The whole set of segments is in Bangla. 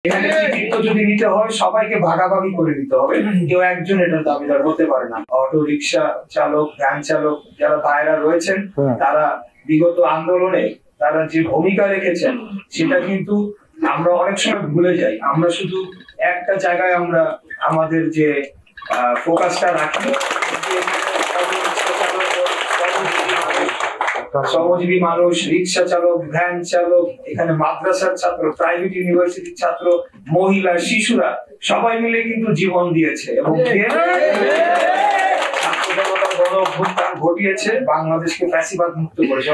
এখানে কৃতিত্ব যদি নিতে হয় সবাইকে ভাগাভাগি করে দিতে হবে, কেউ একজন এটার দাবিদার হতে পারে না। অটো রিক্সা চালক, ভ্যান চালক যারা ভাইরা রয়েছেন, তারা বিগত আন্দোলনে তারা যে ভূমিকা রেখেছেন সেটা কিন্তু আমরা অনেক সময় ভুলে যাই। আমরা শুধু একটা জায়গায় আমরা আমাদের যে ফোকাসটা রাখি, শ্রমজীবী মানুষ, রিক্সা চালক, ভ্যান চালক, এখানে মাদ্রাসার ছাত্র, প্রাইভেট ইউনিভার্সিটির ছাত্র, মহিলা, শিশুরা সবাই মিলে কিন্তু জীবন দিয়েছে এবং ঘটিয়েছে, বাংলাদেশকে ফ্যাসিবাদ মুক্ত করেছে।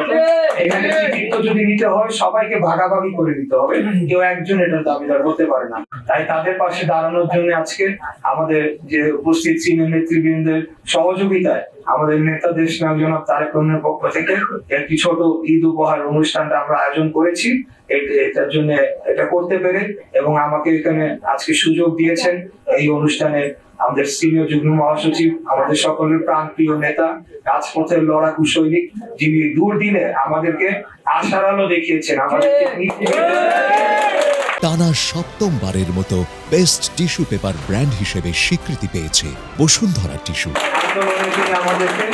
এখানে কৃতিত্ব যদি নিতে হয় সবাইকে ভাগাভাগি করে দিতে হবে, কেউ একজন এটার দাবিদার হতে পারে না। তাই তাদের পাশে দাঁড়ানোর জন্য আজকে আমাদের যে উপস্থিত সিনিয়র নেতৃবৃন্দের সহযোগিতায় আমাদের নেতা দেশ নায়ক জনাব তারেক রহমানের পক্ষ থেকে একটি ছোট ঈদ উপহার অনুষ্ঠানটা আমরা আয়োজন করেছি। এটার জন্য এটা করতে পেরে এবং আমাকে এখানে আজকে সুযোগ দিয়েছেন এই অনুষ্ঠানে আমাদের সিনিয়র যুগ্ম মহাসচিব, আমাদের সকলের প্রাণপ্রিয় নেতা, রাজপথের লড়াকু সৈনিক, যিনি দুর্দিনে আমাদেরকে আশার আলো দেখিয়েছেন। টানা সপ্তমবারের মতো বেস্ট টিস্যু পেপার ব্র্যান্ড হিসেবে স্বীকৃতি পেয়েছে বসুন্ধরা টিস্যু। আন্দোলনের জন্য আমাদেরকে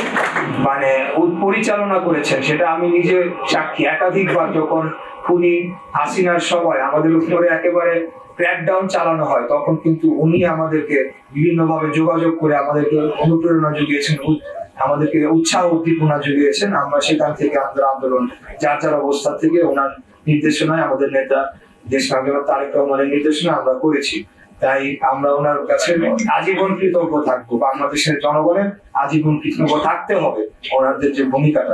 পরিচালনা করেছেন, সেটা আমি নিজে সাক্ষী। একাধিকবার যখন খুনি হাসিনার সময় আমাদের উপরে একেবারে ক্র্যাকডাউন চালানো হয়, তখন কিন্তু উনি আমাদেরকে বিভিন্নভাবে যোগাযোগ করে আমাদেরকে অনুপ্রেরণা জুগিয়েছেন, আমাদেরকে উৎসাহ উদ্দীপনা জুগিয়েছেন। আমরা সেখান থেকে আমাদের আন্দোলন যার যার অবস্থা থেকে ওনার নির্দেশনায়, আমাদের নেতা দেশ নায়ক তারেক রহমানের নির্দেশনা আমরা করেছি। তাই আমরা ওনার কাছে আজীবন কৃতজ্ঞ থাকবো। বাংলাদেশের জনগণের আজীবন কৃতজ্ঞ থাকতে হবে ওনাদের যে ভূমিকাটা।